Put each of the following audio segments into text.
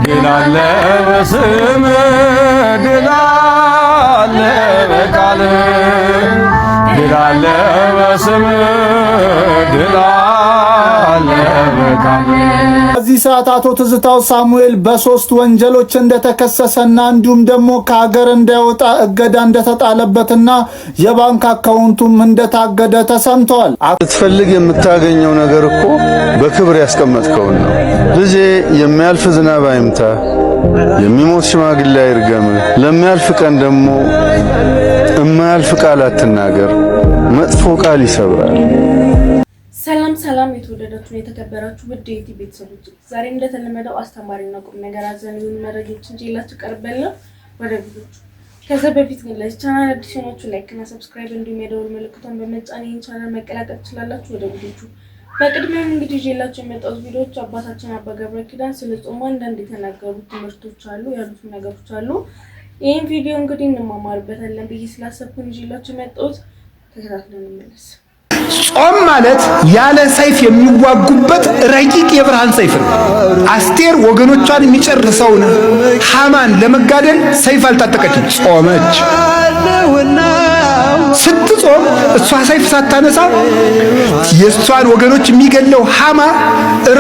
ድል አለ በስምህ ድል አለ በቃልህ ድል አለ በስምህ ድል አለ በቃልህ። በዚህ ሰዓት አቶ ትዝታው ሳሙኤል በ3 ወንጀሎች እንደተከሰሰና እንዲሁም ደግሞ ከሀገር እንዳይወጣ እገዳ እንደተጣለበትና የባንክ አካውንቱም እንደታገደ ተሰምቷል። ትፈልግ የምታገኘው ነገር እኮ በክብር ያስቀመጥከው ነው። ልጄ የሚያልፍ ዝናብ አይምታ፣ የሚሞት ሽማግሌ አይርገም፣ ለሚያልፍ ቀን ደግሞ የማያልፍ ቃል አትናገር፣ መጥፎ ቃል ይሰብራል። ሰላም ሰላም፣ የተወደዳችሁ የተከበራችሁ ውድ የዩቲ ቤተሰቦች፣ ዛሬ እንደተለመደው አስተማሪና ቁም ነገር አዘል የሆኑ መረጃዎችን ይዤላችሁ ቀርቤያለሁ። ወደ ቪዲዮቹ ከዛ በፊት ግን ለዚህ ቻናል አዲስ የሆናችሁ ላይክ እና ሰብስክራይብ እንዲሁም የደወል ምልክቱን በመጫን ይህን ቻናል መቀላቀል ትችላላችሁ። ወደ ቪዲዮቹ በቅድሚያም እንግዲህ ይዤላችሁ የመጣሁት ቪዲዮዎች አባታችን አባ ገብረ ኪዳን ስለ ጾም አንዳንድ የተናገሩት ትምህርቶች አሉ፣ ያሉት ነገሮች አሉ። ይህን ቪዲዮ እንግዲህ እንማማርበታለን ብዬ ስላሰብኩኝ ይዤላችሁ የመጣሁት። ተከታትለን እንመለስ። ጾም ማለት ያለ ሰይፍ የሚዋጉበት ረቂቅ የብርሃን ሰይፍ ነው። አስቴር ወገኖቿን የሚጨርሰውን ሃማን ለመጋደል ሰይፍ አልታጠቀችም፣ ጾመች። ስትጾም እሷ ሰይፍ ሳታነሳ የእሷን ወገኖች የሚገለው ሃማ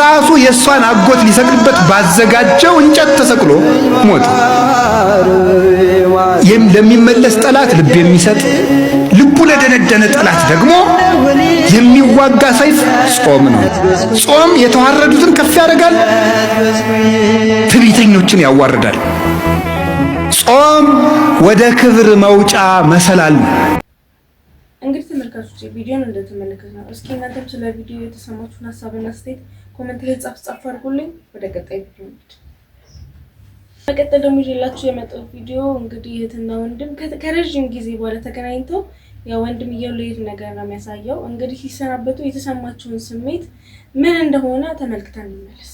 ራሱ የእሷን አጎት ሊሰቅልበት ባዘጋጀው እንጨት ተሰቅሎ ሞተ። ለሚመለስ ጠላት ልብ የሚሰጥ ልቡ ለደነደነ ጠላት ደግሞ የሚዋጋ ሰይፍ ጾም ነው። ጾም የተዋረዱትን ከፍ ያደርጋል፣ ትዕቢተኞችን ያዋርዳል። ጾም ወደ ክብር መውጫ መሰላል ነው። እንግዲህ ተመልካቾች ቪዲዮን እንደተመለከትነው እስኪ እናንተም ስለ ቪዲዮ የተሰማችሁን ሀሳብና አስተያየት ኮሜንት ላይ ጻፍ አድርጉልኝ። ወደ ቀጣይ ቪዲዮ እንሂድ። በቀጣይ ደግሞ ይዤላችሁ የመጣሁት ቪዲዮ እንግዲህ እህትና ወንድም ከረጅም ጊዜ በኋላ ተገናኝተው ያው ወንድምየው ለየት ነገር ነው የሚያሳየው። እንግዲህ ሲሰናበቱ የተሰማቸውን ስሜት ምን እንደሆነ ተመልክተን እንመለስ።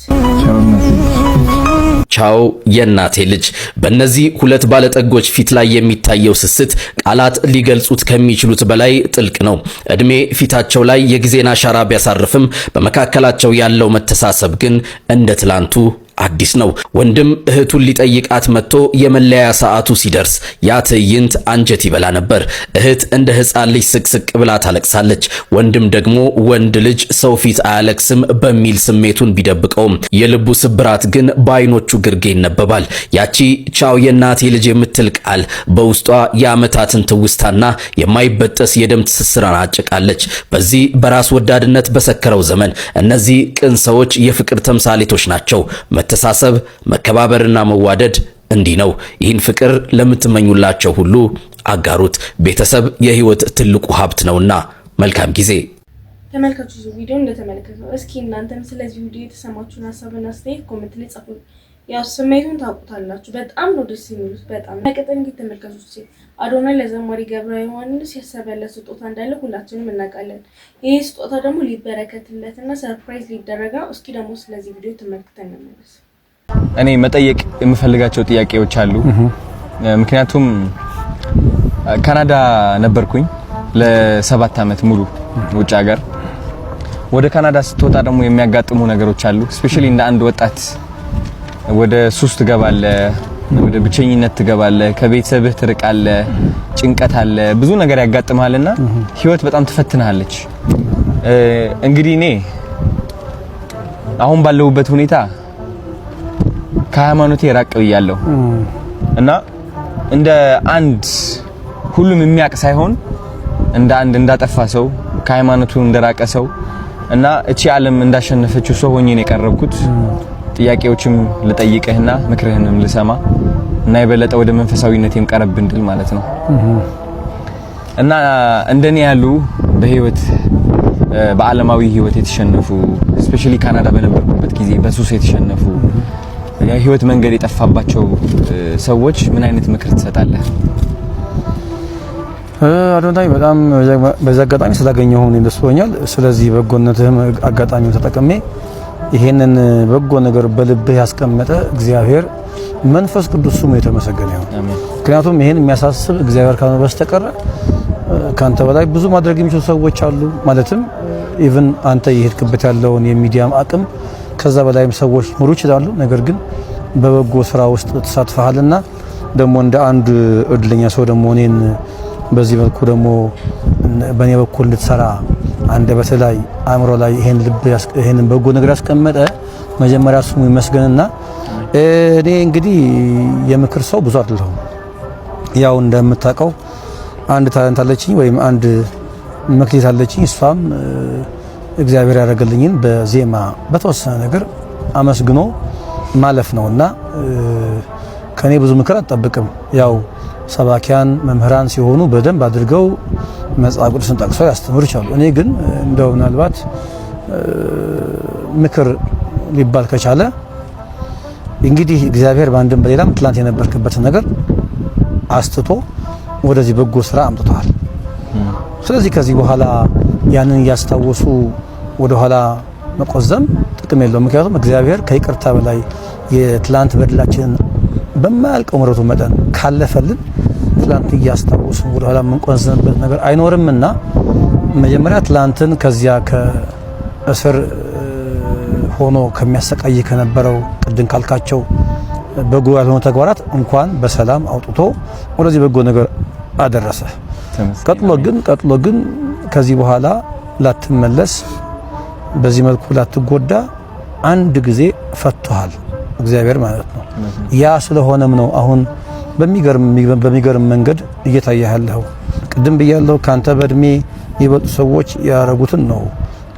ቻው የእናቴ ልጅ። በእነዚህ ሁለት ባለጠጎች ፊት ላይ የሚታየው ስስት ቃላት ሊገልጹት ከሚችሉት በላይ ጥልቅ ነው። እድሜ ፊታቸው ላይ የጊዜን አሻራ ቢያሳርፍም በመካከላቸው ያለው መተሳሰብ ግን እንደ ትላንቱ አዲስ ነው። ወንድም እህቱን ሊጠይቃት መጥቶ የመለያ ሰዓቱ ሲደርስ ያ ትዕይንት አንጀት ይበላ ነበር። እህት እንደ ሕፃን ልጅ ስቅስቅ ብላ ታለቅሳለች። ወንድም ደግሞ ወንድ ልጅ ሰው ፊት አያለቅስም በሚል ስሜቱን ቢደብቀውም የልቡ ስብራት ግን በአይኖቹ ግርጌ ይነበባል። ያቺ ቻው የእናቴ ልጅ የምትል ቃል በውስጧ የዓመታትን ትውስታና የማይበጠስ የደም ትስስራን አጭቃለች። በዚህ በራስ ወዳድነት በሰከረው ዘመን እነዚህ ቅን ሰዎች የፍቅር ተምሳሌቶች ናቸው። መተሳሰብ፣ መከባበርና መዋደድ እንዲህ ነው። ይህን ፍቅር ለምትመኙላቸው ሁሉ አጋሩት። ቤተሰብ የህይወት ትልቁ ሀብት ነውና። መልካም ጊዜ። ተመልካቾች ቪዲዮ እንደተመለከተው እስኪ እናንተም ስለዚህ ቪዲዮ የተሰማችሁን ሀሳብና አስተያየት ኮሜንት ላይ ጻፉ። ያው ስሜቱን ታውቁታላችሁ። በጣም ነው ደስ የሚሉት በጣም። በቀጣይ እንግዲህ ተመልካቾች አዶናይ ለዘማሪ ገብረ ዮሐንስ ያሰበለት ስጦታ እንዳለ ሁላችንም እናውቃለን። ይሄ ስጦታ ደግሞ ሊበረከትለትና ሰርፕራይዝ ሊደረግ ነው። እስኪ ደግሞ ስለዚህ ቪዲዮ ተመልክተን እንመለስ። እኔ መጠየቅ የምፈልጋቸው ጥያቄዎች አሉ። ምክንያቱም ካናዳ ነበርኩኝ ለ7 ዓመት ሙሉ ውጭ ሀገር። ወደ ካናዳ ስትወጣ ደግሞ የሚያጋጥሙ ነገሮች አሉ። ስፔሻሊ እንደ አንድ ወጣት ወደ ሱስ ትገባለህ፣ ወደ ብቸኝነት ትገባለህ፣ ከቤተሰብህ ትርቃለህ፣ ጭንቀት አለ፣ ብዙ ነገር ያጋጥማልና ህይወት በጣም ትፈትናለች። እንግዲህ እኔ አሁን ባለሁበት ሁኔታ ከሃይማኖቴ ራቅ ብያለሁ እና እንደ አንድ ሁሉም የሚያውቅ ሳይሆን እንደ አንድ እንዳጠፋ ሰው ከሃይማኖቱ እንደራቀ ሰው እና እቺ ዓለም እንዳሸነፈችው ሰው ሆኜ ነው የቀረብኩት። ጥያቄዎችም ልጠይቅህና ምክርህንም ልሰማ እና የበለጠ ወደ መንፈሳዊነቴም ቀረብ እንድል ማለት ነው። እና እንደኔ ያሉ በህይወት በዓለማዊ ህይወት የተሸነፉ ስፔሻሊ ካናዳ በነበርኩበት ጊዜ በሱስ የተሸነፉ የህይወት መንገድ የጠፋባቸው ሰዎች ምን አይነት ምክር ትሰጣለህ? አዶናይ በጣም በዚህ አጋጣሚ ስላገኘሁ ነው ደስ ብሎኛል። ስለዚህ በጎነትህም አጋጣሚውን ተጠቅሜ ይሄንን በጎ ነገር በልብህ ያስቀመጠ እግዚአብሔር መንፈስ ቅዱስ ስሙ የተመሰገነ ይሁን። ምክንያቱም ይሄን የሚያሳስብ እግዚአብሔር ካልሆነ በስተቀር ካንተ በላይ ብዙ ማድረግ የሚችሉ ሰዎች አሉ። ማለትም ኢቭን አንተ የሄድክበት ያለውን የሚዲያም አቅም ከዛ በላይም ሰዎች ሊኖሩ ይችላሉ። ነገር ግን በበጎ ስራ ውስጥ ተሳትፈሃልና ደግሞ እንደ አንድ እድለኛ ሰው ደግሞ እኔን በዚህ መልኩ ደግሞ በኔ በኩል ልትሰራ አንደበት ላይ አእምሮ ላይ ይሄን በጎ ነገር ያስቀመጠ መጀመሪያ ስሙ ይመስገንና እኔ እንግዲህ የምክር ሰው ብዙ አይደለሁም። ያው እንደምታውቀው አንድ ታለንት አለችኝ ወይም አንድ መክሊት አለችኝ። እሷም እግዚአብሔር ያደረገልኝን በዜማ በተወሰነ ነገር አመስግኖ ማለፍ ነውና ከኔ ብዙ ምክር አትጠብቅም። ያው ሰባኪያን መምህራን ሲሆኑ በደንብ አድርገው መጽሐፍ ቅዱስን ጠቅሰው ያስተምሩ ይችላሉ። እኔ ግን እንደው ምናልባት ምክር ሊባል ከቻለ እንግዲህ እግዚአብሔር በአንድም በሌላም ትላንት የነበርክበትን ነገር አስትቶ ወደዚህ በጎ ስራ አምጥቷል። ስለዚህ ከዚህ በኋላ ያንን እያስታወሱ ወደ ኋላ መቆዘም ጥቅም የለውም። ምክንያቱም እግዚአብሔር ከይቅርታ በላይ የትላንት በደላችንን በማያልቀው ምሕረቱ መጠን ካለፈልን ትላንት እያስታወሱ ወደ ኋላ የምንቆዘምበት ነገር አይኖርምና መጀመሪያ ትላንትን ከዚያ ከእስር ሆኖ ከሚያሰቃይ ከነበረው ቅድም ካልካቸው በጎ ያልሆኑ ተግባራት እንኳን በሰላም አውጥቶ ወደዚህ በጎ ነገር አደረሰ። ቀጥሎ ግን ከዚህ በኋላ ላትመለስ በዚህ መልኩ ላትጎዳ አንድ ጊዜ ፈቷል እግዚአብሔር ማለት ነው። ያ ስለሆነም ነው አሁን በሚገርም መንገድ እየታየ ያለው። ቅድም ብያለሁ ካንተ በእድሜ የሚበልጡ ሰዎች ያረጉትን ነው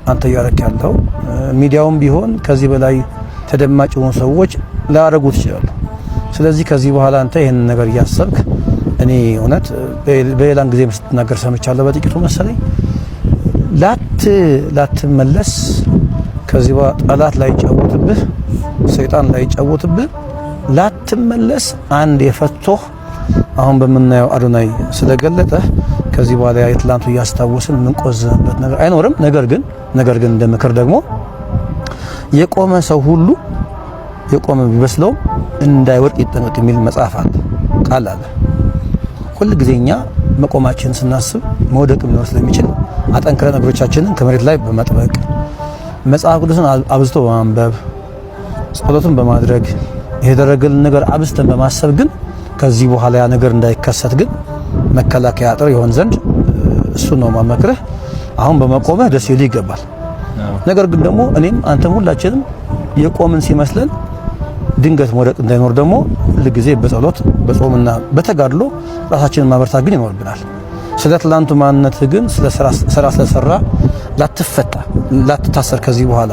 አንተ ያረክ ያለው። ሚዲያውም ቢሆን ከዚህ በላይ ተደማጭ የሆኑ ሰዎች ላያረጉት ይችላሉ። ስለዚህ ከዚህ በኋላ አንተ ይሄን ነገር እያሰብክ እኔ እውነት በሌላን ጊዜ ስትናገር ሰምቻለሁ በጥቂቱ መሰለኝ ላትመለስ ከዚህ በኋላ ጠላት ላይ ጫወትብህ ሰይጣን ላይ ጫወትብህ ላትመለስ አንድ የፈቶህ አሁን በመናየው አዶናይ ስለገለጠ ከዚህ በኋላ የትላንቱ ያስታወስን ምንቆዝበት ነገር አይኖርም። ነገር ግን እንደ ምክር ደግሞ የቆመ ሰው ሁሉ የቆመ ቢመስለው እንዳይወድቅ ይጠንቀቅ የሚል መጽሐፍ አለ ቃል አለ። ሁሉ ጊዜኛ መቆማችን ስናስብ መውደቅም ሊኖር ስለሚችል አጠንክረን እግሮቻችንን ከመሬት ላይ በመጥበቅ መጽሐፍ ቅዱስን አብዝቶ በማንበብ ጸሎትን በማድረግ የደረገልን ነገር አብዝተን በማሰብ ግን ከዚህ በኋላ ያ ነገር እንዳይከሰት ግን መከላከያ አጥር ይሆን ዘንድ እሱ ነው ማመክረህ። አሁን በመቆምህ ደስ ይል ይገባል። ነገር ግን ደግሞ እኔም አንተም ሁላችንም የቆምን ሲመስለን ድንገት መውደቅ እንዳይኖር ደግሞ ለጊዜ በጸሎት በጾምና በተጋድሎ ራሳችንን ማበርታት ግን ይኖርብናል። ስለ ትላንቱ ማንነት ግን ስራ ስለሰራ ላትፈታ ላትታሰር ከዚህ በኋላ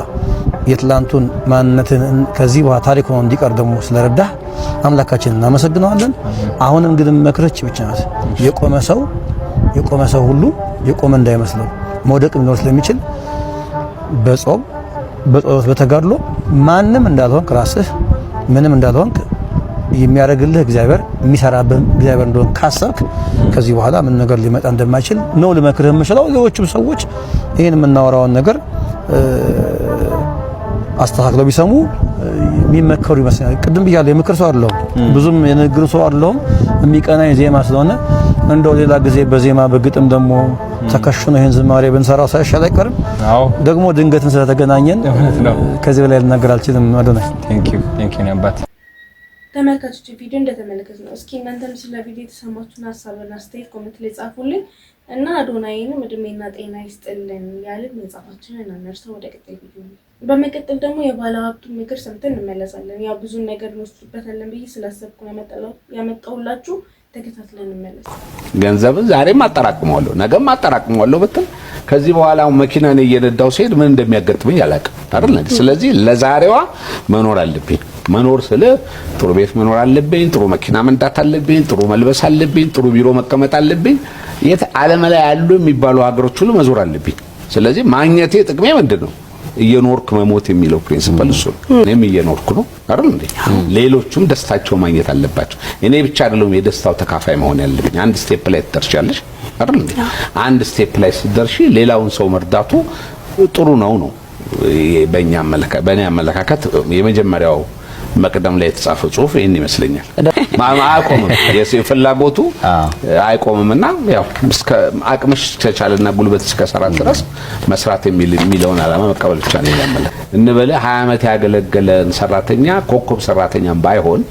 የትላንቱን ማንነትን ከዚህ በኋላ ታሪክ ሆኖ እንዲቀር ደግሞ ስለረዳህ አምላካችንን እናመሰግናለን። አሁንም ግን መክረች ብቻ ናት። የቆመ ሰው ሁሉ የቆመ እንዳይመስለው መውደቅ ሊኖር ስለሚችል በጾም በጸሎት በተጋድሎ ማንም እንዳልሆንክ ራስህ ምንም እንዳልሆንክ የሚያደርግልህ እግዚአብሔር የሚሰራብህ እግዚአብሔር እንደሆነ ካሰብክ ከዚህ በኋላ ምን ነገር ሊመጣ እንደማይችል ነው ልመክርህ የምችለው። ሌሎችም ሰዎች ይሄን የምናወራውን ነገር አስተካክለው ቢሰሙ የሚመከሩ ይመስላል። ቅድም ብያለሁ የምክር ሰው አይደለሁም፣ ብዙም የንግግር ሰው አይደለሁም። የሚቀናኝ ዜማ ስለሆነ እንደው ሌላ ጊዜ በዜማ በግጥም ደግሞ ተከሽኖ ይሄን ዝማሬ ብንሰራው ሳይሻል አይቀርም። አዎ ደግሞ ድንገትን ስለተገናኘን ከዚህ በላይ ልናገር አልችልም። አዶናይ ቴንክ ዩ አባት። ተመልካቾች ቪዲዮ እንደተመለከትነው እስኪ እናንተም ስለ ቪዲዮ የተሰማችሁን ሀሳብና አስተያየት ኮሜንት ላይ ጻፉልን እና አዶናይንም እድሜና ጤና ይስጥልን ያልን መጻፋችንን እናነርሰው ወደ ቀጣይ ቪዲዮ። በመቀጠል ደግሞ የባለ ሀብቱን ምክር ሰምተን እንመለሳለን። ያው ብዙ ነገር እንወስድበታለን ብዬ ስላሰብኩ ያመጣሁላችሁ ተከታትለን እንመለስ። ገንዘብን ዛሬም አጠራቅመዋለሁ ነገም አጠራቅመዋለሁ ብትል ከዚህ በኋላ መኪናን እየነዳው ሲሄድ ምን እንደሚያጋጥመኝ አላውቅም አይደል? ስለዚህ ለዛሬዋ መኖር አለብኝ። መኖር ስለ ጥሩ ቤት መኖር አለብኝ፣ ጥሩ መኪና መንዳት አለብኝ፣ ጥሩ መልበስ አለብኝ፣ ጥሩ ቢሮ መቀመጥ አለብኝ። የት ዓለም ላይ ያሉ የሚባሉ ሀገሮች ሁሉ መዞር አለብኝ። ስለዚህ ማግኘቴ ጥቅሜ ምንድነው? እየኖርክ መሞት የሚለው ፕሪንሲፕል እሱ ነው። እኔም እየኖርኩ ነው አይደል እንዴ? ሌሎችም ደስታቸው ማግኘት አለባቸው። እኔ ብቻ አይደለም የደስታው ተካፋይ መሆን ያለብኝ። አንድ ስቴፕ ላይ ትደርሻለሽ አይደል እንዴ? አንድ ስቴፕ ላይ ስትደርሺ ሌላውን ሰው መርዳቱ ጥሩ ነው። በእኛ አመለካከት የመጀመሪያው መቅደም ላይ የተጻፈ ጽሁፍ ይሄን ይመስለኛል። አያቆምም ፍላጎቱ አይቆምምና ያው እስከ አቅምሽ ከቻለና ጉልበት እስከሰራ ድረስ መስራት የሚለውን ዓላማ መቀበል ብቻ ነው ያመለ እንበለ 20 ዓመት ያገለገለን ሰራተኛ ኮከብ ሰራተኛም ባይሆን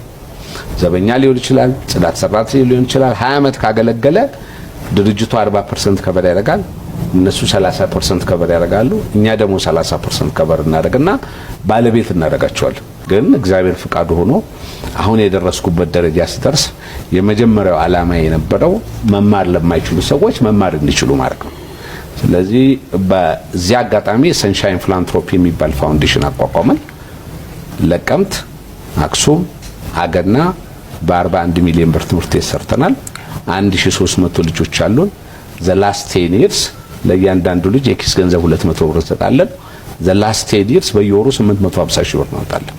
ዘበኛ ሊሆን ይችላል፣ ጽዳት ሰራተኛ ሊሆን ይችላል። 20 ዓመት ካገለገለ ድርጅቱ 40% ከበር ያደርጋል፣ እነሱ 30% ከበር ያደርጋሉ፣ እኛ ደግሞ 30% ከበር እናደርግና ባለቤት እናደርጋቸዋለን። ግን እግዚአብሔር ፍቃዱ ሆኖ አሁን የደረስኩበት ደረጃ ሲደርስ የመጀመሪያው ዓላማ የነበረው መማር ለማይችሉ ሰዎች መማር እንዲችሉ ማድረግ ነው። ስለዚህ በዚህ አጋጣሚ ሰንሻይን ፊላንትሮፒ የሚባል ፋውንዴሽን አቋቋመን። ለቀምት፣ አክሱም፣ አገና በ41 ሚሊዮን ብር ትምህርት ሰርተናል። 1300 ልጆች አሉን። the last 10 years ለእያንዳንዱ ልጅ የኪስ ገንዘብ 200 ብር እንሰጣለን። the last 10 years በየወሩ 850 ሺህ ብር እናወጣለን።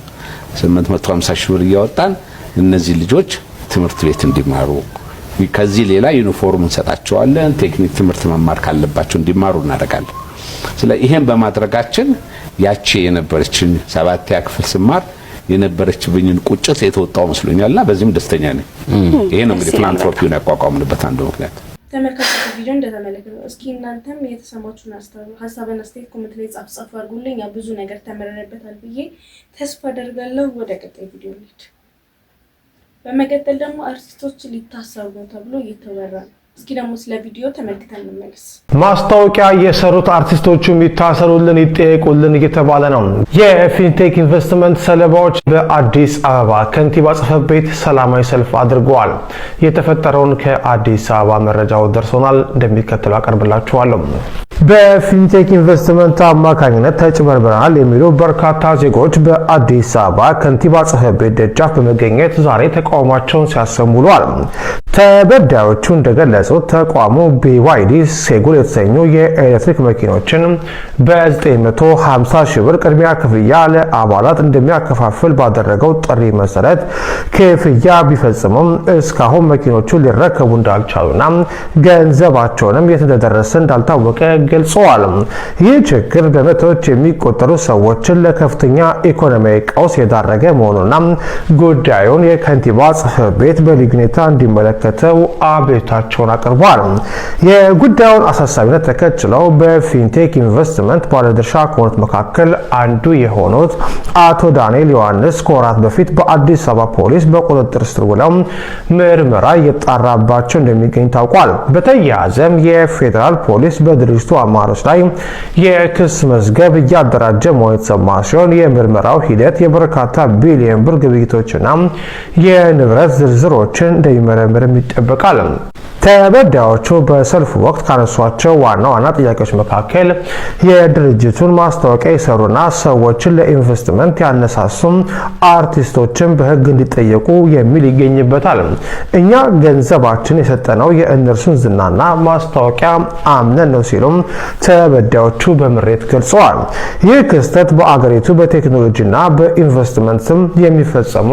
850 ሺህ ብር እያወጣን እነዚህ ልጆች ትምህርት ቤት እንዲማሩ ከዚህ ሌላ ዩኒፎርም እንሰጣቸዋለን። ቴክኒክ ትምህርት መማር ካለባቸው እንዲማሩ እናደርጋለን። ስለዚህ ይሄን በማድረጋችን ያቺ የነበረችን 7ኛ ክፍል ስማር የነበረችብኝን ቁጭት የተወጣው መስሎኛልና በዚህም ደስተኛ ነኝ። ይሄ ነው እንግዲህ ፊላንትሮፒውን ያቋቋምንበት አንዱ ምክንያት። ተመልካቾች ቪዲዮ እንደተመለከቱ እስኪ እናንተም የተሰማችሁን ሀሳብና አስተያየት ኮሜንት ላይ ጻፉ አድርጉልኝ። ያ ብዙ ነገር ተመረረበታል ብዬ ተስፋ አደርጋለሁ። ወደ ቀጣይ ቪዲዮ እንሂድ። በመቀጠል ደግሞ አርቲስቶች ሊታሰሩ ነው ተብሎ እየተወራ ነው። እስኪ ደግሞ ስለ ቪዲዮ ተመልክተን እንመለስ። ማስታወቂያ የሰሩት አርቲስቶቹ ይታሰሩልን ይጠየቁልን እየተባለ ነው። የፊንቴክ ኢንቨስትመንት ሰለባዎች በአዲስ አበባ ከንቲባ ጽሕፈት ቤት ሰላማዊ ሰልፍ አድርገዋል። የተፈጠረውን ከአዲስ አበባ መረጃው ደርሶናል፣ እንደሚከተለው አቀርብላችኋለሁ። በፊንቴክ ኢንቨስትመንት አማካኝነት ተጭበርብረናል የሚሉ በርካታ ዜጎች በአዲስ አበባ ከንቲባ ጽሕፈት ቤት ደጃፍ በመገኘት ዛሬ ተቃውሟቸውን ሲያሰሙ ውለዋል። ተበዳዮቹ እንደገለጹት ተቋሙ BYD ሴጉል የተሰኙ የኤሌክትሪክ መኪኖችን በ950 ሺህ ብር ቅድሚያ ክፍያ ለአባላት እንደሚያከፋፍል ባደረገው ጥሪ መሰረት ክፍያ ቢፈጽሙም እስካሁን መኪኖቹን ሊረከቡ እንዳልቻሉና ገንዘባቸውንም የት እንደደረሰ እንዳልታወቀ ገልጸዋል። ይህ ችግር በመቶዎች የሚቆጠሩ ሰዎችን ለከፍተኛ ኢኮኖሚያዊ ቀውስ የዳረገ መሆኑና ጉዳዩን የከንቲባ ጽሕፈት ቤት በልዩ ሁኔታ እንዲመለከተው አቤቱታቸውን አቅርበዋል። የጉዳዩን አሳሳቢነት ተከትለው በፊንቴክ ኢንቨስትመንት ባለድርሻ ከሆኑት መካከል አንዱ የሆኑት አቶ ዳንኤል ዮሐንስ ከወራት በፊት በአዲስ አበባ ፖሊስ በቁጥጥር ስር ውለው ምርመራ እየጣራባቸው እንደሚገኝ ታውቋል። በተያያዘም የፌዴራል ፖሊስ በድርጅቱ አማሮች ላይ የክስ መዝገብ እያደራጀ መሆኑ የተሰማ ሲሆን የምርመራው ሂደት የበርካታ ቢሊዮን ብር ግብይቶችና የንብረት ዝርዝሮችን እንደሚመረምርም ይጠበቃል። ተበዳዮቹ በሰልፉ ወቅት ካነሷቸው ዋና ዋና ጥያቄዎች መካከል የድርጅቱን ማስታወቂያ የሰሩና ሰዎችን ለኢንቨስትመንት ያነሳሱም አርቲስቶችን በሕግ እንዲጠየቁ የሚል ይገኝበታል። እኛ ገንዘባችን የሰጠነው የእነርሱን ዝናና ማስታወቂያ አምነን ነው ሲሉም ተበዳዮቹ በምሬት ገልጸዋል። ይህ ክስተት በአገሪቱ በቴክኖሎጂና በኢንቨስትመንት ስም የሚፈጸሙ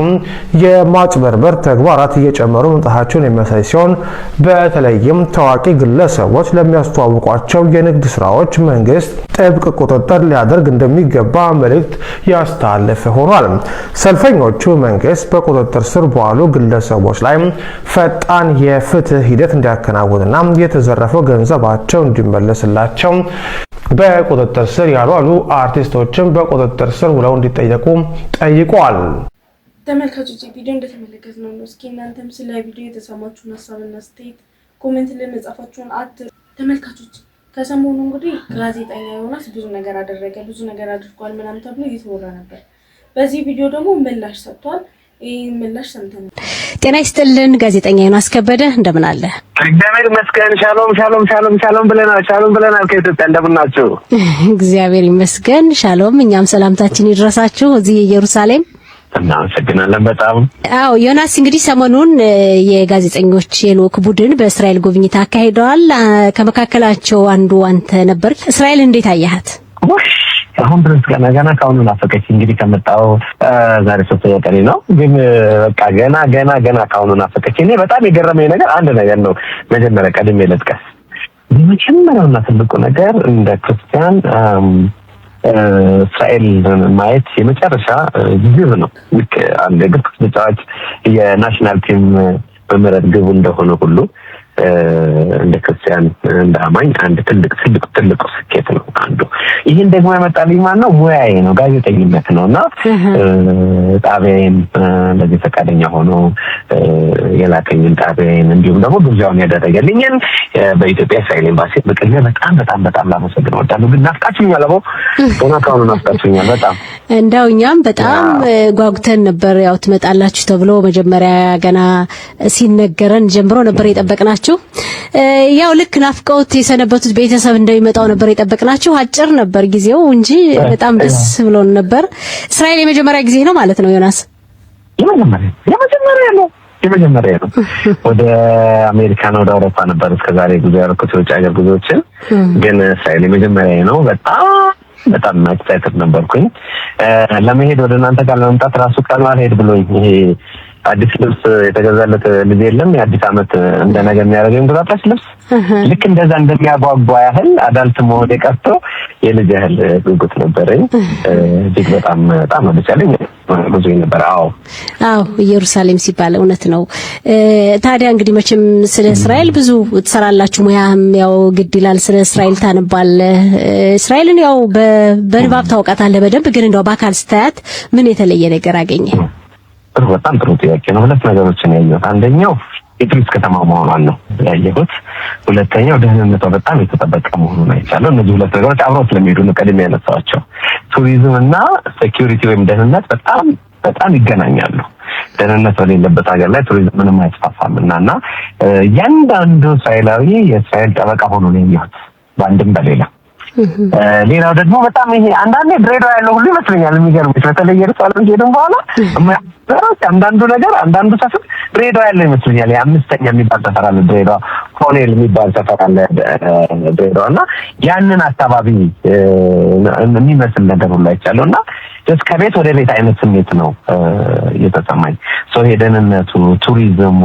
የማጭበርበር ተግባራት እየጨመሩ መምጣታቸውን የሚያሳይ ሲሆን በተለይም ታዋቂ ግለሰቦች ለሚያስተዋውቋቸው የንግድ ስራዎች መንግስት ጥብቅ ቁጥጥር ሊያደርግ እንደሚገባ መልእክት ያስተላለፈ ሆኗል። ሰልፈኞቹ መንግስት በቁጥጥር ስር በዋሉ ግለሰቦች ላይ ፈጣን የፍትህ ሂደት እንዲያከናውንና የተዘረፈው ገንዘባቸው እንዲመለስላቸው በቁጥጥር ስር ያልዋሉ አርቲስቶችን በቁጥጥር ስር ውለው እንዲጠየቁ ጠይቀዋል። ተመልካቾች ቪዲዮ እንደተመለከትነው ነው። እስኪ እናንተም ስለ ቪዲዮ የተሰማችሁን ሀሳብና አስተያየት ኮሜንት ላይ መጻፋችሁን ተመልካቾች ከሰሞኑ እንግዲህ ጋዜጠኛ ዮናስ ብዙ ነገር አደረገ፣ ብዙ ነገር አድርጓል ምናምን ተብሎ እየተወራ ነበር። በዚህ ቪዲዮ ደግሞ ምላሽ ሰጥቷል። ይህ ምላሽ ሰምተናል። ጤና ይስጥልን ጋዜጠኛ ዮናስ ከበደ እንደምን አለ? እግዚአብሔር ይመስገን። ሻሎም ብለናል። ከኢትዮጵያ እንደምን ናችሁ? እግዚአብሔር ይመስገን ሻሎም። እኛም ሰላምታችን ይድረሳችሁ እዚህ ኢየሩሳሌም። እናመሰግናለን በጣም። አዎ ዮናስ እንግዲህ ሰሞኑን የጋዜጠኞች የልዑክ ቡድን በእስራኤል ጉብኝት አካሂደዋል። ከመካከላቸው አንዱ አንተ ነበርክ። እስራኤል እንዴት አያሃት? አሁን ድረስ ገና ካሁኑ ናፈቀች። እንግዲህ ከመጣው ዛሬ 3ኛ ቀኔ ነው፣ ግን በቃ ገና ካሁኑ ናፈቀች። እኔ በጣም የገረመኝ ነገር አንድ ነገር ነው። መጀመሪያ ቀድሜ ልጥቀስ። የመጀመሪያውና ትልቁ ነገር እንደ ክርስቲያን እስራኤል ማየት የመጨረሻ ግብ ነው። ልክ አንድ እግር ኳስ ተጫዋች የናሽናል ቲም በመረጥ ግቡ እንደሆነ ሁሉ እንደ ክርስቲያን እንደ አማኝ አንድ ትልቅ ስኬት ነው አንዱ። ይሄን ደግሞ ያመጣልኝ ማን ነው? ሙያዬ ነው፣ ጋዜጠኝነት ነውና ጣቢያዬን ለዚህ ፈቃደኛ ሆኖ የላከኝን ጣቢያዬን እንዲሁም ደግሞ ግብዣውን ያደረገልኝን በኢትዮጵያ እስራኤል ኤምባሲ በቅድሚያ በጣም ላመሰግን እወዳለሁ። ግን ናፍቃችሁኛል፣ አቦ ካሁኑ ናፍቃችሁኛል በጣም። እንደው እኛም በጣም ጓጉተን ነበር። ያው ትመጣላችሁ ተብሎ መጀመሪያ ገና ሲነገረን ጀምሮ ነበር የጠበቅናችሁ። ያው ልክ ናፍቀውት የሰነበቱት ቤተሰብ እንደሚመጣው ነበር የጠበቅናችሁ። አጭር ነበር ጊዜው እንጂ በጣም ደስ ብሎን ነበር። እስራኤል የመጀመሪያ ጊዜ ነው ማለት ነው ዮናስ? የመጀመሪያ ነው። ወደ አሜሪካና ወደ አውሮፓ ነበር እስከዛሬ ጉዞ ያደረኩት የውጭ ሀገር ጉዞዎችን፣ ግን እስራኤል የመጀመሪያ ነው። በጣም ኤክሳይትድ ነበርኩኝ ለመሄድ ወደ እናንተ ጋር ለመምጣት ራሱ ቀኑ አልሄድ ብሎኝ ይሄ አዲስ ልብስ የተገዛለት ልጅ የለም የአዲስ ዓመት እንደነገ የሚያደርገው እንግዳታች ልብስ ልክ እንደዛ እንደሚያጓጓ ያህል አዳልት መሆን ቀርቶ የልጅ ያህል ጉጉት ነበረኝ። እጅግ በጣም ወደቻለኝ ብዙ ነበር። አዎ ኢየሩሳሌም ሲባል እውነት ነው። ታዲያ እንግዲህ መቼም ስለ እስራኤል ብዙ ትሰራላችሁ፣ ሙያም ያው ግድ ይላል። ስለ እስራኤል ታነባለህ። እስራኤልን ያው በንባብ ታውቃታለህ በደንብ፣ ግን እንደው በአካል ስታያት ምን የተለየ ነገር አገኘ? በጣም ጥሩ ጥያቄ ነው። ሁለት ነገሮችን ያየሁት፣ አንደኛው የቱሪስት ከተማ መሆኗን ነው ያየሁት። ሁለተኛው ደህንነቷ በጣም የተጠበቀ መሆኑን አይቻለሁ። እነዚህ ሁለት ነገሮች አብረው ስለሚሄዱ ነው ቀድሜ ያነሳኋቸው። ቱሪዝም እና ሴኩሪቲ ወይም ደህንነት በጣም ይገናኛሉ። ደህንነት በሌለበት ሀገር ላይ ቱሪዝም ምንም አይስፋፋምና እያንዳንዱ እስራኤላዊ የእስራኤል ጠበቃ ሆኖ ነው ያየሁት በአንድም በሌላ። ሌላው ደግሞ በጣም ይሄ አንዳንዴ ድሬዳዋ ያለው ሁሉ ይመስለኛል የሚገርምሽ፣ በተለይ ኢየሩሳሌም ሄድን በኋላ አንዳንዱ ሰፈር ድሬዳዋ ያለው ይመስለኛል። የአምስተኛ የሚባል ሰፈር አለ ድሬዳዋ፣ ኮኔል የሚባል ሰፈር አለ ድሬዳዋና ያንን አካባቢ የሚመስል ነገር ሁሉ አይቻለውና ከቤት ወደ ቤት አይነት ስሜት ነው የተሰማኝ። ደህንነቱ፣ ቱሪዝሙ፣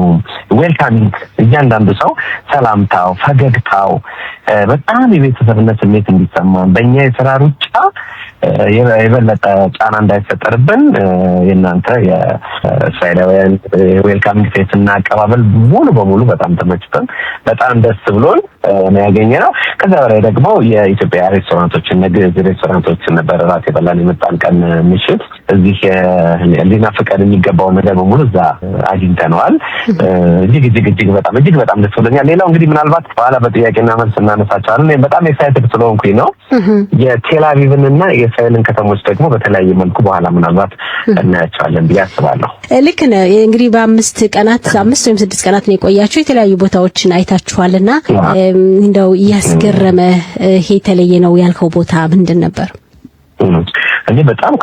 ዌልካሚንግ፣ እያንዳንዱ ሰው ሰላምታው፣ ፈገግታው በጣም የቤተሰብነት ስሜት እንዲሰማን በእኛ የስራ ሩጫ የበለጠ ጫና እንዳይፈጠርብን የእናንተ የእስራኤላውያን ዌልካሚንግ ፌስና አቀባበል ሙሉ በሙሉ በጣም ተመችቶን በጣም ደስ ብሎን ነው ያገኘነው። ከዛ በላይ ደግሞ የኢትዮጵያ ሬስቶራንቶችን ሬስቶራንቶችን ነበር ራት የበላን የመጣን ቀን ምሽት እዚህ ሊናፍቀን የሚገባውን ነገር በሙሉ እዛ አግኝተነዋል። እጅግ በጣም ደስ ብሎኛል። ሌላው እንግዲህ ምናልባት በኋላ በጥያቄና መልስ እናነሳቸዋለን። እኔ በጣም ኤክሳይትድ ስለሆንኩኝ ነው የቴል አቪቭንና የእስራኤልን ከተሞች ደግሞ በተለያየ መልኩ በኋላ ምናልባት እናያቸዋለን ብዬ አስባለሁ። ልክ ነው። እንግዲህ በ5 ወይም 6 ቀናት ነው የቆያችሁ። የተለያዩ ቦታዎችን አይታችኋልና እንደው ያስገረመ ይሄ የተለየ ነው ያልከው ቦታ ምንድን ነበር? እኔ በጣም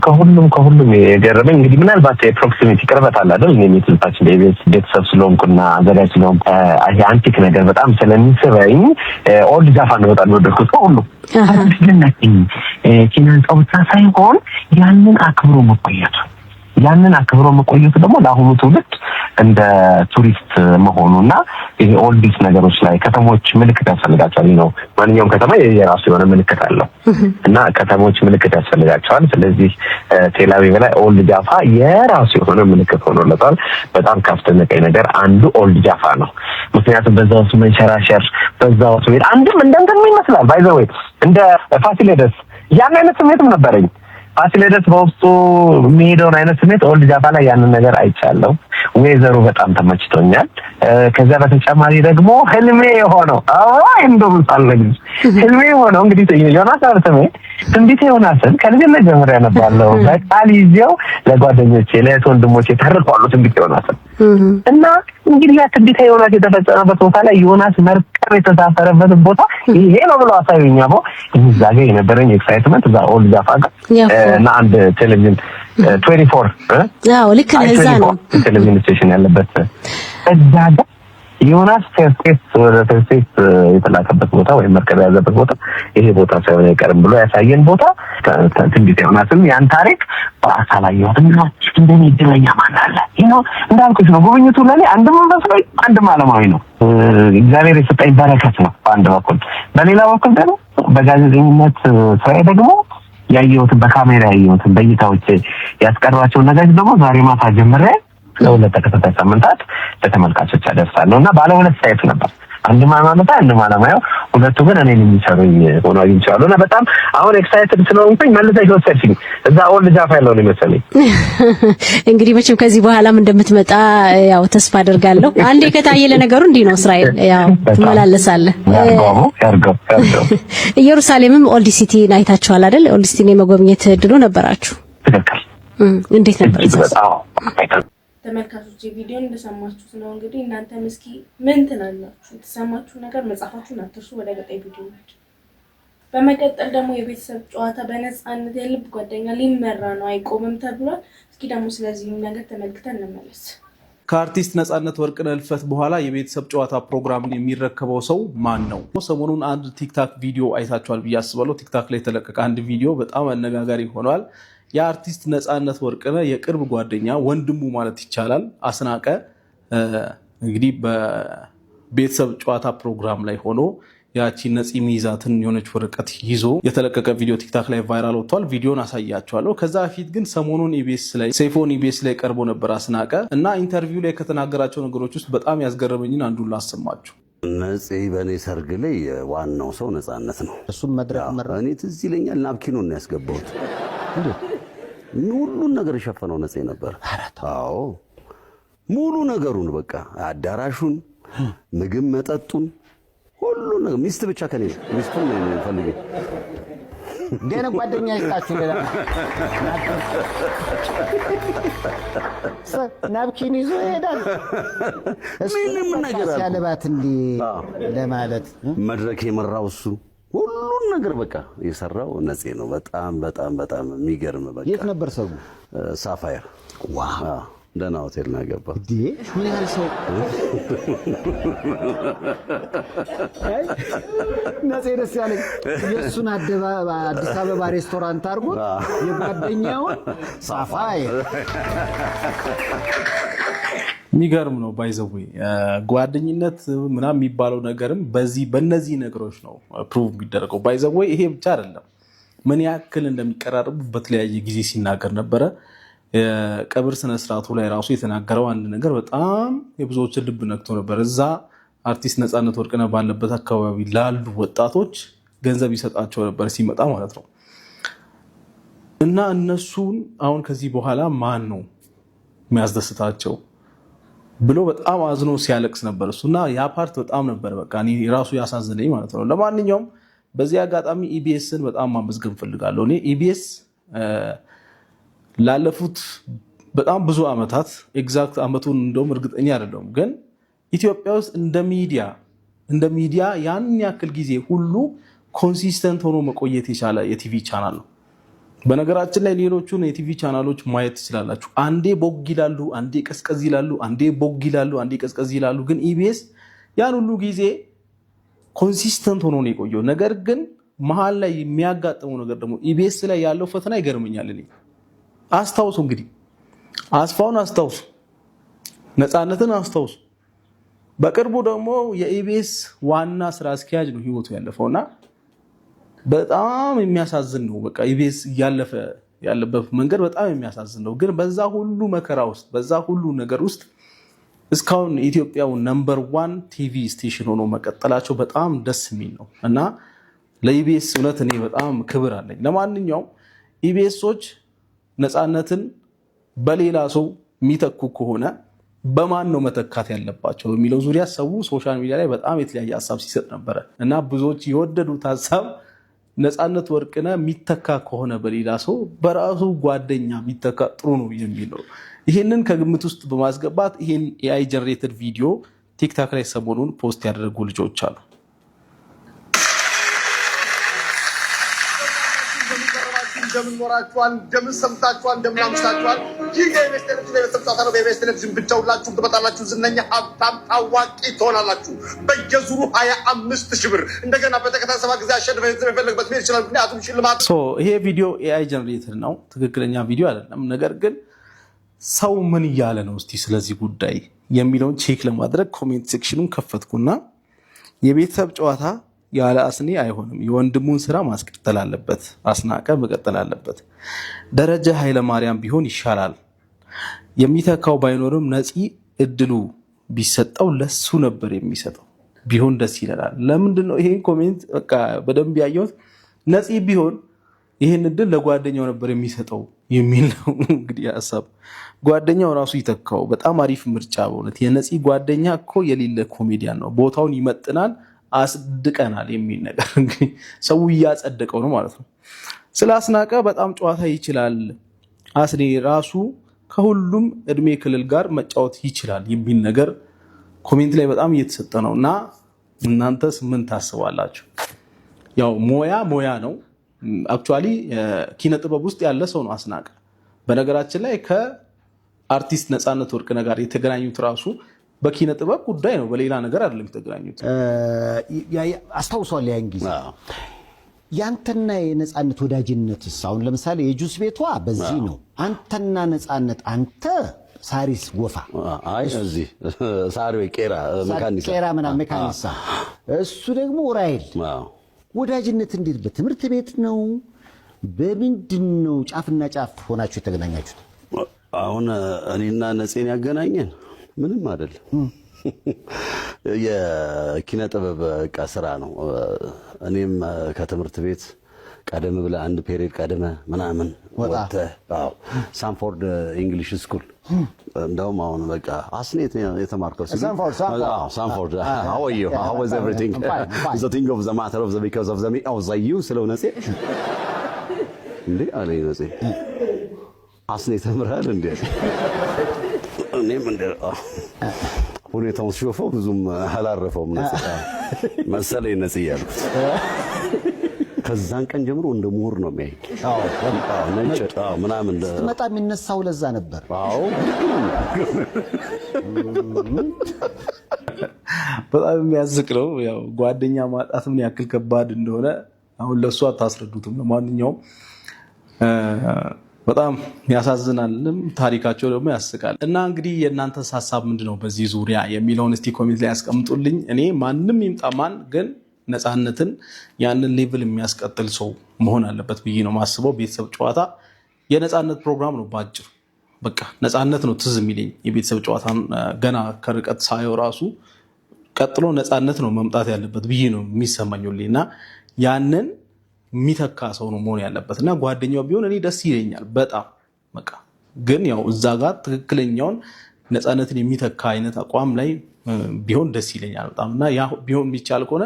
ከሁሉም የገረመኝ እንግዲህ ምናልባት የፕሮክሲሚቲ ቅርበት አለ አይደል? እኔ የትልታችን ቤተሰብ ስለሆንኩና አዘጋጅ ስለሆንኩ አንቲክ ነገር በጣም ስለሚስበኝ ኦልድ ጃፋን በጣም ወደድኩት። ሁሉ አስደናቂኝ ኪናንጻው ብቻ ሳይሆን ያንን አክብሮ መቆየቱ ደግሞ ለአሁኑ ትውልድ እንደ ቱሪስት መሆኑና ይሄ ኦልዲስ ነገሮች ላይ ከተሞች ምልክት ያስፈልጋቸዋል ነው። ማንኛውም ከተማ የራሱ የሆነ ምልክት አለው እና ከተሞች ምልክት ያስፈልጋቸዋል። ስለዚህ ቴል አቪቭ ላይ ኦልድ ጃፋ የራሱ የሆነ ምልክት ሆኖለታል። በጣም ካስደነቀኝ ነገር አንዱ ኦልድ ጃፋ ነው። ምክንያቱም በዛው ውስጥ መንሸራሸር፣ በዛው ውስጥ አንድም እንደንተን ይመስላል ባይ ዘ ዌይ እንደ ፋሲሌደስ ያን አይነት ስሜትም ነበረኝ። ፋሲሌደስ በውስጡ የሚሄደውን አይነት ስሜት ኦልድ ጃፋ ላይ ያንን ነገር አይቻለሁ። ዌዘሩ በጣም ተመችቶኛል። ከዛ በተጨማሪ ደግሞ ህልሜ የሆነው እንግዲህ ዮናስ አርተሜ ትንቢተ ዮናስን ከልጅነት ጀምሮ ያነባለሁ። በቃል ይዤው ለጓደኞቼ ለእህት ወንድሞቼ ተርቋሉ ትንቢተ ዮናስን እና እንግዲህ ያ ትንቢተ ዮናስ የተፈጸመበት ቦታ ላይ ዮናስ መርከብ የተሳፈረበት ቦታ ይሄ ነው ብሎ አሳዩኝ። አቦ እዛ ጋር የነበረኝ ኤክሳይትመንት እዛ ኦልድ ጃፋ ጋር እና አንድ ቴሌቪዥን 24 ልክ እዛ ነው ቴሌቪዥን ስቴሽን ያለበት እዛ ጋር ዮናስ ቴስቴስ የተላከበት ቦታ ወይ መርከብ ያዘበት ቦታ ይሄ ቦታ ሳይሆን አይቀርም ብሎ ያሳየን ቦታ ትንቢተ ዮናስን ያን ታሪክ በአካል አየሁትና እንደኔ ድለኛ ማን አለ? እንዳልኩሽ ነው ጉብኝቱ ለኔ አንድም መንፈሳዊ አንድም ዓለማዊ ነው። እግዚአብሔር የሰጠኝ በረከት ነው በአንድ በኩል፣ በሌላ በኩል ደግሞ በጋዜጠኝነት ስራዬ ደግሞ ያየሁትን በካሜራ ያየሁትን በእይታዎች ያስቀሯቸውን ነገሮች ደግሞ ዛሬ ማታ ጀምሬ ለሁለት ተከታታይ ሳምንታት ለተመልካቾች አደርሳለሁ እና ባለ ሁለት ሳይት ነበር። አንድ ማማመታ አንድ ማለማየው ሁለቱ ግን እኔን የሚሰሩኝ ሆኖ አግኝቻለሁ እና በጣም አሁን ኤክሳይትድ ስለሆንኩኝ መልሰሽ ወሰድሽኝ እዛ ኦል ጃፋ ያለው ነው መሰለኝ። እንግዲህ መቼም ከዚህ በኋላም እንደምትመጣ ያው ተስፋ አደርጋለሁ። አንዴ ከታየ ለነገሩ እንዲህ ነው እስራኤል ያው ትመላለሳለህ። ያርገው ኢየሩሳሌምም ኦልድ ሲቲ አይታችኋል አይደል? ኦልድ ሲቲ የመጎብኘት እድሉ ነበራችሁ? ትክክል። እንዴት ነበር? ተመልካቾች ቪዲዮን እንደሰማችሁት ነው። እንግዲህ እናንተም እስኪ ምን ትላላችሁ? የተሰማችሁ ነገር መጻፋችሁን አትርሱ። ወደ ቀጣይ ቪዲዮ እንሂድ። በመቀጠል ደግሞ የቤተሰብ ጨዋታ በነፃነት የልብ ጓደኛ ሊመራ ነው አይቆምም ተብሏል። እስኪ ደግሞ ስለዚህ ነገር ተመልክተን እንመለስ። ከአርቲስት ነፃነት ወርቅነህ ህልፈት በኋላ የቤተሰብ ጨዋታ ፕሮግራምን የሚረከበው ሰው ማን ነው? ሰሞኑን አንድ ቲክታክ ቪዲዮ አይታችኋል ብዬ አስባለሁ። ቲክታክ ላይ የተለቀቀ አንድ ቪዲዮ በጣም አነጋጋሪ ሆኗል። የአርቲስት ነፃነት ወርቅነህ የቅርብ ጓደኛ ወንድሙ ማለት ይቻላል አስናቀ እንግዲህ በቤተሰብ ጨዋታ ፕሮግራም ላይ ሆኖ ያቺ ነፂ ሚይዛትን የሆነች ወረቀት ይዞ የተለቀቀ ቪዲዮ ቲክታክ ላይ ቫይራል ወጥቷል። ቪዲዮን አሳያቸዋለሁ። ከዛ በፊት ግን ሰሞኑን ሰይፎን ኢቢኤስ ላይ ቀርቦ ነበር አስናቀ እና ኢንተርቪው ላይ ከተናገራቸው ነገሮች ውስጥ በጣም ያስገረመኝን አንዱን ላሰማችሁ። ነፂ በእኔ ሰርግ ላይ ዋናው ሰው ነፃነት ነው። እሱም መድረክ እኔ ትዝ ይለኛል ናፕኪኑን ነው ያስገባሁት። ሁሉን ነገር የሸፈነው ነፂ ነበር። አዎ ሙሉ ነገሩን በቃ አዳራሹን፣ ምግብ መጠጡን፣ ሁሉን ነገር ሚስት ብቻ ከኔ ሚስቱን ነው ፈልጌ ደህና ጓደኛ ይስጣችሁ። ሌላ ናፕኪን ይዞ ይሄዳል። ምንም ነገር ያለባት እንዲ ለማለት መድረክ የመራው እሱ ሁሉን ነገር በቃ የሰራው ነፂ ነው። በጣም በጣም በጣም የሚገርም በቃ። የት ነበር ሰው? ሳፋየር። ዋው ደህና ሆቴል ነው ያገባው። ምን ያህል ሰው ነፂ ደስ ያለኝ የእሱን አዲስ አበባ ሬስቶራንት አድርጎ የጓደኛውን ሳፋየር የሚገርም ነው። ባይዘዌ ጓደኝነት ምናምን የሚባለው ነገርም በእነዚህ ነገሮች ነው ፕሩቭ የሚደረገው። ባይዘዌ ይሄ ብቻ አይደለም፣ ምን ያክል እንደሚቀራረቡ በተለያየ ጊዜ ሲናገር ነበረ። የቀብር ስነስርዓቱ ላይ ራሱ የተናገረው አንድ ነገር በጣም የብዙዎችን ልብ ነክቶ ነበር። እዛ አርቲስት ነፃነት ወርቅነህ ባለበት አካባቢ ላሉ ወጣቶች ገንዘብ ይሰጣቸው ነበር ሲመጣ ማለት ነው። እና እነሱን አሁን ከዚህ በኋላ ማን ነው የሚያስደስታቸው ብሎ በጣም አዝኖ ሲያለቅስ ነበር እሱና ያ ፓርት በጣም ነበር በቃ እኔ ራሱ ያሳዝነኝ ማለት ነው። ለማንኛውም በዚህ አጋጣሚ ኢቢኤስን በጣም ማመስገን ፈልጋለሁ። እኔ ኢቢኤስ ላለፉት በጣም ብዙ ዓመታት ኤግዛክት ዓመቱን እንደውም እርግጠኛ አይደለሁም፣ ግን ኢትዮጵያ ውስጥ እንደ ሚዲያ ያን ያክል ጊዜ ሁሉ ኮንሲስተንት ሆኖ መቆየት የቻለ የቲቪ ቻናል ነው። በነገራችን ላይ ሌሎቹን የቲቪ ቻናሎች ማየት ትችላላችሁ። አንዴ ቦግ ይላሉ፣ አንዴ ቀዝቀዝ ይላሉ፣ አንዴ ቦግ ይላሉ፣ አንዴ ቀዝቀዝ ይላሉ። ግን ኢቢኤስ ያን ሁሉ ጊዜ ኮንሲስተንት ሆኖ ነው የቆየው። ነገር ግን መሀል ላይ የሚያጋጥመው ነገር ደግሞ ኢቢኤስ ላይ ያለው ፈተና ይገርመኛል። እኔ አስታውሱ እንግዲህ አስፋውን አስታውሱ፣ ነፃነትን አስታውሱ። በቅርቡ ደግሞ የኢቢኤስ ዋና ስራ አስኪያጅ ነው ህይወቱ ያለፈውና በጣም የሚያሳዝን ነው። በቃ ኢቢኤስ እያለፈ ያለበት መንገድ በጣም የሚያሳዝን ነው። ግን በዛ ሁሉ መከራ ውስጥ በዛ ሁሉ ነገር ውስጥ እስካሁን ኢትዮጵያው ነምበር 1 ቲቪ ስቴሽን ሆኖ መቀጠላቸው በጣም ደስ የሚል ነው እና ለኢቢኤስ እውነት እኔ በጣም ክብር አለኝ። ለማንኛውም ኢቢኤሶች ነፃነትን በሌላ ሰው የሚተኩ ከሆነ በማን ነው መተካት ያለባቸው የሚለው ዙሪያ ሰው ሶሻል ሚዲያ ላይ በጣም የተለያየ ሀሳብ ሲሰጥ ነበረ እና ብዙዎች የወደዱት ሀሳብ ነፃነት ወርቅነህ የሚተካ ከሆነ በሌላ ሰው በራሱ ጓደኛ የሚተካ ጥሩ ነው የሚል ነው። ይህንን ከግምት ውስጥ በማስገባት ይህን ኤአይ ጀነሬትድ ቪዲዮ ቲክታክ ላይ ሰሞኑን ፖስት ያደረጉ ልጆች አሉ። እንደምን ኖራችኋል? እንደምን ሰምታችኋል? እንደምን አምሽታችኋል? ይህ የኢቢኤስ ቴሌቪዥን የቤተሰብ ጨዋታ ነው። በኢቢኤስ ቴሌቪዥን ብቻ ሁላችሁም ትመጣላችሁ፣ ዝነኛ፣ ሀብታም፣ ታዋቂ ትሆናላችሁ። በየዙሩ 25,000 ብር እንደገና በተከታታይ 7 ጊዜ አሸንፈ የፈለግበት መሄድ ይችላል። ምክንያቱም ሽልማት ይሄ ቪዲዮ ኤአይ ጀነሬትድ ነው፣ ትክክለኛ ቪዲዮ አይደለም። ነገር ግን ሰው ምን እያለ ነው እስቲ ስለዚህ ጉዳይ የሚለውን ቼክ ለማድረግ ኮሜንት ሴክሽኑን ከፈትኩና የቤተሰብ ጨዋታ ያለ አስኔ አይሆንም። የወንድሙን ስራ ማስቀጠል አለበት። አስናቀ መቀጠል አለበት። ደረጀ ኃይለ ማርያም ቢሆን ይሻላል። የሚተካው ባይኖርም ነፂ እድሉ ቢሰጠው ለሱ ነበር የሚሰጠው። ቢሆን ደስ ይላል። ለምንድን ነው ይሄን ኮሜንት በቃ በደንብ ያየሁት? ነፂ ቢሆን ይሄን እድል ለጓደኛው ነበር የሚሰጠው የሚል ነው እንግዲህ ሐሳብ። ጓደኛው ራሱ ይተካው። በጣም አሪፍ ምርጫ በእውነት። የነፂ ጓደኛ እኮ የሌለ ኮሜዲያን ነው። ቦታውን ይመጥናል፣ አስድቀናል የሚል ነገር እንግዲህ ሰው እያጸደቀው ነው ማለት ነው። ስለ አስናቀ በጣም ጨዋታ ይችላል፣ አስኔ ራሱ ከሁሉም እድሜ ክልል ጋር መጫወት ይችላል የሚል ነገር ኮሜንት ላይ በጣም እየተሰጠ ነው። እና እናንተስ ምን ታስባላችሁ? ያው ሞያ ነው አክቹአሊ ኪነ ጥበብ ውስጥ ያለ ሰው ነው አስናቀ። በነገራችን ላይ ከአርቲስት ነፃነት ወርቅነህ ጋር የተገናኙት ራሱ በኪነ ጥበብ ጉዳይ ነው፣ በሌላ ነገር አይደለም የተገናኙት። አስታውሷል ያን ጊዜ ያንተና የነፃነት ወዳጅነትስ? አሁን ለምሳሌ የጁስ ቤቷ በዚህ ነው። አንተና ነፃነት፣ አንተ ሳሪስ ጎፋ፣ አይ እዚህ ሳሪ ቄራ መካኒሳ ቄራ ምናምን መካኒሳ፣ እሱ ደግሞ ራይል። ወዳጅነት እንዴት በትምህርት ቤት ነው? በምንድን ነው ጫፍና ጫፍ ሆናችሁ የተገናኛችሁት? አሁን እኔና ነፂን ያገናኘን ምንም አይደለም። የኪነ ጥበብ ዕቃ ስራ ነው። እኔም ከትምህርት ቤት ቀደም ብለህ አንድ ፔሪድ ቀደመ ምናምን ወጥተህ ሳንፎርድ ኢንግሊሽ ስኩል እንደውም አሁን በቃ አስኔት የተማርከው ሳንፎርድ how are you how was everything the thing of the matter of the because of the me I was like you ስለው ነፂ እንዴ አለኝ። ነፂ አስኔት ተምረሃል እንዴ? እኔም እንደ ሁኔታውን ሲወፈው ብዙም አላረፈውም ነፂ መሰለኝ ነፂ ያልኩት። ከዛን ቀን ጀምሮ እንደ ምሁር ነው የሚያይ። ነጭ ምናምን ስትመጣ የሚነሳው ለዛ ነበር። በጣም የሚያዝቅ ነው። ያው ጓደኛ ማጣት ምን ያክል ከባድ እንደሆነ አሁን ለእሱ አታስረዱትም። ለማንኛውም በጣም ያሳዝናልም፣ ታሪካቸው ደግሞ ያስቃል። እና እንግዲህ የእናንተስ ሀሳብ ምንድነው በዚህ ዙሪያ የሚለውን እስቲ ኮሜንት ላይ ያስቀምጡልኝ። እኔ ማንም ይምጣ ማን ግን ነፃነትን ያንን ሌቭል የሚያስቀጥል ሰው መሆን አለበት ብዬ ነው ማስበው። ቤተሰብ ጨዋታ የነፃነት ፕሮግራም ነው ባጭሩ። በቃ ነፃነት ነው ትዝ የሚለኝ። የቤተሰብ ጨዋታን ገና ከርቀት ሳየው ራሱ ቀጥሎ ነፃነት ነው መምጣት ያለበት ብዬ ነው የሚሰማኝልኝ። እና ያንን የሚተካ ሰው ነው መሆን ያለበት። እና ጓደኛው ቢሆን እኔ ደስ ይለኛል በጣም በቃ። ግን ያው እዛ ጋር ትክክለኛውን ነፃነትን የሚተካ አይነት አቋም ላይ ቢሆን ደስ ይለኛል በጣም። እና ያ ቢሆን የሚቻል ከሆነ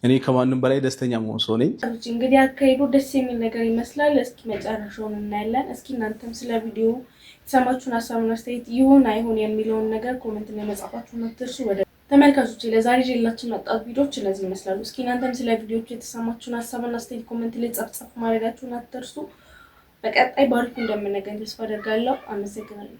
እኔ ከማንም በላይ ደስተኛ መሆን ሰው ነኝ። እንግዲህ አካሄዱ ደስ የሚል ነገር ይመስላል። እስኪ መጨረሻውን እናያለን። እስኪ እናንተም ስለ ቪዲዮ የተሰማችሁን ሀሳብና አስተያየት ይሁን አይሁን የሚለውን ነገር ኮሜንት ላይ መጻፋችሁን አትርሱ። ወደ ተመልካቾች ለዛሬ ጀላችን መጣት ቪዲዮዎች እነዚህ ይመስላሉ። እስኪ እናንተም ስለ ቪዲዮዎች የተሰማችሁን ሀሳብና አስተያየት ኮሜንት ላይ ጻፍ ማድረጋችሁን አትርሱ። በቀጣይ ባሪኩ እንደምንገኝ ተስፋ አደርጋለሁ። አመሰግናለሁ።